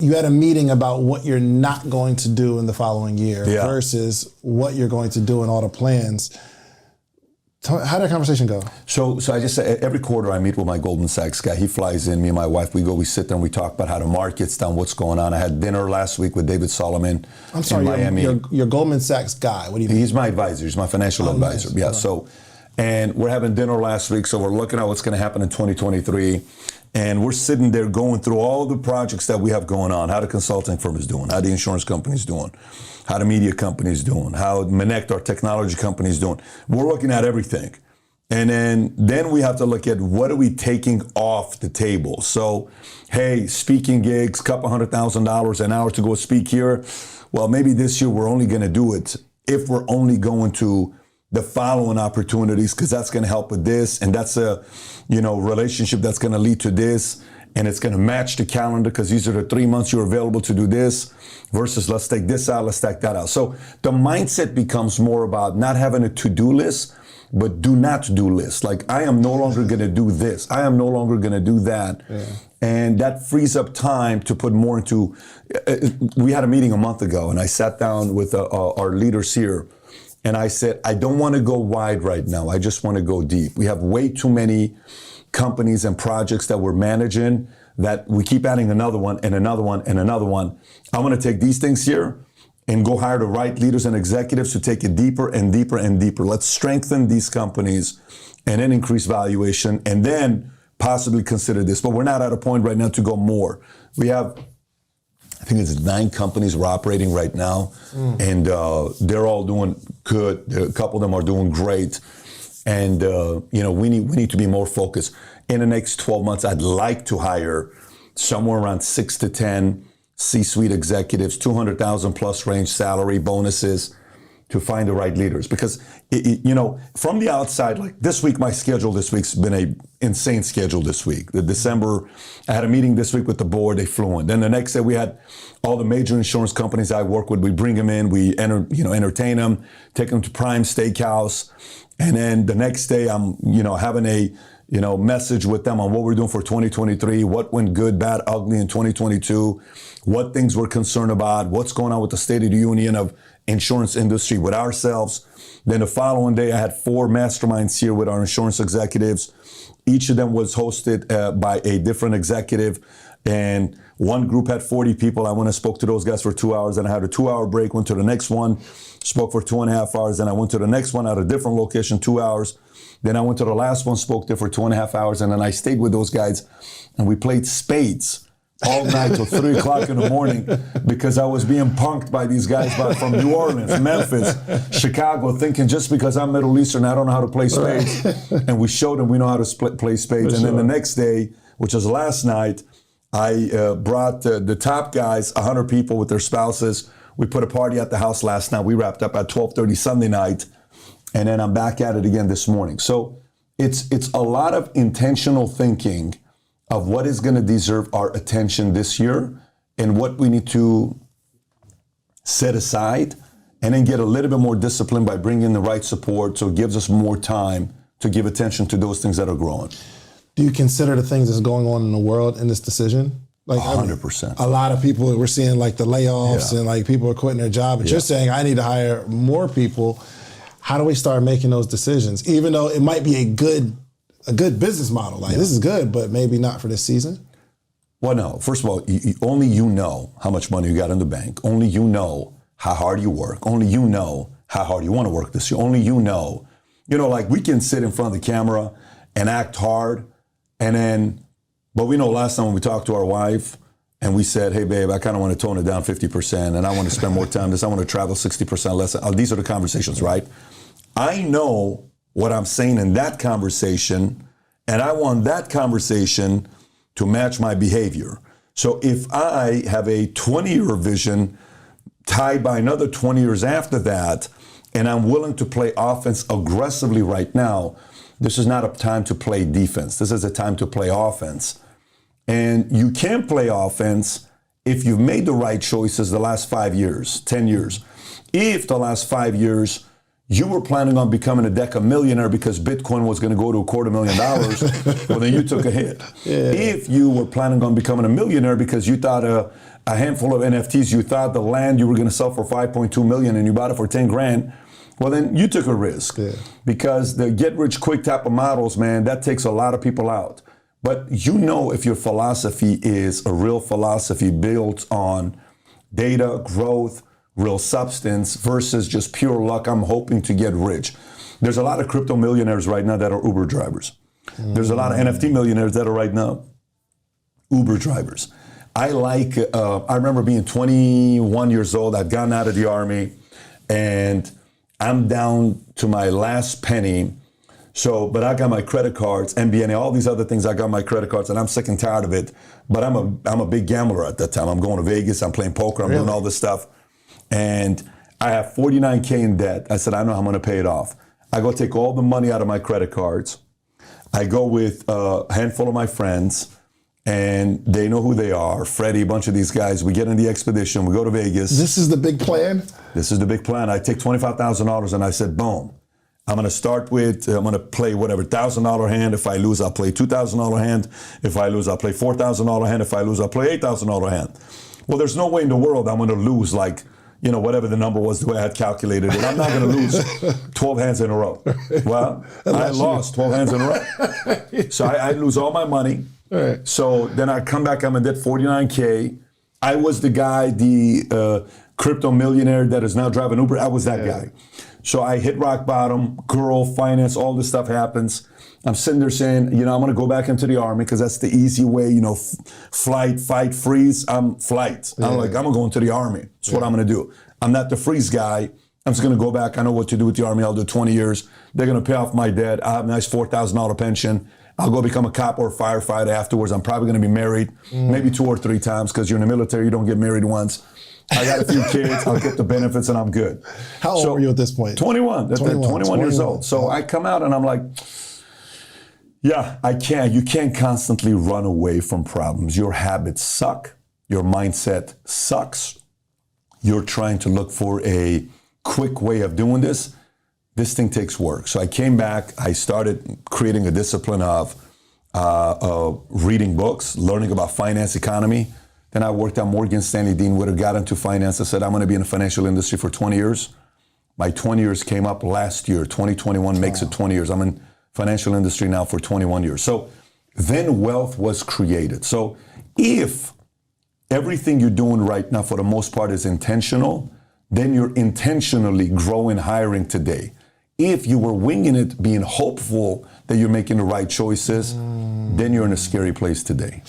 you had a meeting about what you're not going to do in the following year versus what you're going to do in all the plans. How did that conversation go? So I just say every quarter I meet with my Goldman Sachs guy. He flies in, me and my wife, we sit there and we talk about how the market's done, what's going on. I had dinner last week with David Solomon in Miami. Your Goldman Sachs guy, what do you mean? He's my advisor, he's my financial advisor. Nice. Yeah, so, and we're having dinner last week, so we're looking at what's gonna happen in 2023. And we're sitting there going through all the projects that we have going on, how the consulting firm is doing, how the insurance company is doing, how the media company is doing, how Manect, our technology company, is doing. We're looking at everything. And then we have to look at what are we taking off the table. So, hey, speaking gigs, $200,000 an hour to go speak here. Well, maybe this year we're only going to do it if we're only going to the following opportunities, because that's going to help with this, and that's a relationship that's going to lead to this, and it's going to match the calendar because these are the 3 months you're available to do this versus let's take this out, let's take that out. So the mindset becomes more about not having a to-do list, but do not do list. Like, I am no longer going to do this. I am no longer going to do that. Yeah. And that frees up time to put more into, we had a meeting a month ago and I sat down with our leaders here. And I said, I don't want to go wide right now. I just want to go deep. We have way too many companies and projects that we're managing that we keep adding another one and another one and another one. I want to take these things here and go hire the right leaders and executives to take it deeper and deeper and deeper. Let's strengthen these companies and then increase valuation and then possibly consider this. But we're not at a point right now to go more. We have, I think it's 9 companies we're operating right now, and they're all doing good. A couple of them are doing great, and we need to be more focused. In the next 12 months, I'd like to hire somewhere around 6 to 10 C-suite executives, 200,000 plus range salary, bonuses, to find the right leaders. Because, from the outside, like this week, my schedule this week's been an insane schedule this week. December, I had a meeting this week with the board, they flew in. Then the next day we had all the major insurance companies I work with, we bring them in, we entertain them, take them to Prime Steakhouse. And then the next day I'm, having a, message with them on what we're doing for 2023, what went good, bad, ugly in 2022, what things we're concerned about, what's going on with the State of the Union of insurance industry with ourselves. Then the following day, I had 4 masterminds here with our insurance executives. Each of them was hosted by a different executive. And one group had 40 people. I went and spoke to those guys for 2 hours. And I had a 2-hour break, went to the next one, spoke for 2.5 hours. Then I went to the next one at a different location, 2 hours. Then I went to the last one, spoke there for 2.5 hours. And then I stayed with those guys and we played spades all night till 3 o'clock in the morning because I was being punked by these guys from New Orleans, Memphis, Chicago, thinking just because I'm Middle Eastern, I don't know how to play spades. And we showed them we know how to play spades. And then the next day, which was last night, I brought the top guys, 100 people with their spouses. We put a party at the house last night. We wrapped up at 12:30 Sunday night. And then I'm back at it again this morning. So it's a lot of intentional thinking of what is going to deserve our attention this year and what we need to set aside and then get a little bit more discipline by bringing the right support so it gives us more time to give attention to those things that are growing. Do you consider the things that's going on in the world in this decision? Like 100%. A lot of people, we're seeing like the layoffs and like people are quitting their job, but you're saying I need to hire more people. How do we start making those decisions? Even though it might be a good business model. Like this is good, but maybe not for this season. Well, no. First of all, only you know how much money you got in the bank. Only you know how hard you work. Only you know how hard you want to work this year. Only you know. Like we can sit in front of the camera and act hard, but we know last time when we talked to our wife and we said, hey, babe, I kind of want to tone it down 50% and I want to spend more time this. I want to travel 60% less. These are the conversations, right? I know what I'm saying in that conversation, and I want that conversation to match my behavior. So if I have a 20-year vision tied by another 20 years after that, and I'm willing to play offense aggressively right now, this is not a time to play defense. This is a time to play offense. And you can't play offense if you've made the right choices the last 5 years, 10 years. If the last 5 years you were planning on becoming a deca millionaire because Bitcoin was going to go to $250,000, well, then you took a hit. Yeah. If you were planning on becoming a millionaire because you thought a handful of NFTs, you thought the land you were going to sell for 5.2 million and you bought it for 10 grand, well, then you took a risk. Yeah. Because the get-rich-quick type of models, man, that takes a lot of people out. But you know if your philosophy is a real philosophy built on data, growth, real substance versus just pure luck, I'm hoping to get rich. There's a lot of crypto millionaires right now that are Uber drivers. There's a lot of NFT millionaires that are right now Uber drivers. I remember being 21 years old. I'd gotten out of the Army and I'm down to my last penny. But I got my credit cards, MBNA, all these other things. I got my credit cards, and I'm sick and tired of it. But I'm a big gambler at that time. I'm going to Vegas. I'm playing poker. I'm doing all this stuff, and I have $49K in debt. I said, I know how I'm going to pay it off. I go take all the money out of my credit cards. I go with a handful of my friends, and they know who they are. Freddie, a bunch of these guys. We get in the expedition. We go to Vegas. This is the big plan? This is the big plan. I take $25,000, and I said, boom. I'm going to start with, I'm going to play whatever, $1,000 hand. If I lose, I'll play $2,000 hand. If I lose, I'll play $4,000 hand. If I lose, I'll play $8,000 hand. Well, there's no way in the world I'm going to lose whatever the number was, the way I had calculated it. I'm not going to lose 12 hands in a row. Well, I lost 12 hands in a row. So I lose all my money. Right. So then I come back, I'm in debt $49K. I was the guy, the crypto millionaire that is now driving Uber. I was that guy. So I hit rock bottom, girl, finance, all this stuff happens. I'm sitting there saying, I'm going to go back into the Army because that's the easy way, flight, fight, freeze. I'm flight. I'm going to go into the Army. That's what I'm going to do. I'm not the freeze guy. I'm just going to go back. I know what to do with the Army. I'll do 20 years. They're going to pay off my debt. I'll have a nice $4,000 pension. I'll go become a cop or a firefighter afterwards. I'm probably going to be married maybe 2 or 3 times because you're in the military. You don't get married once. I got a few kids. I'll get the benefits and I'm good. How old were you at this point? 21. 21 years old. So I come out and I'm like, yeah, I can't. You can't constantly run away from problems. Your habits suck. Your mindset sucks. You're trying to look for a quick way of doing this. This thing takes work. So I came back. I started creating a discipline of reading books, learning about finance, economy. Then I worked at Morgan Stanley, Dean Witter, got into finance. I said, I'm going to be in the financial industry for 20 years. My 20 years came up last year. 2021 makes it 20 years. I'm in financial industry now for 21 years. So then wealth was created. So if everything you're doing right now for the most part is intentional, then you're intentionally growing, hiring today. If you were winging it, being hopeful that you're making the right choices, then you're in a scary place today.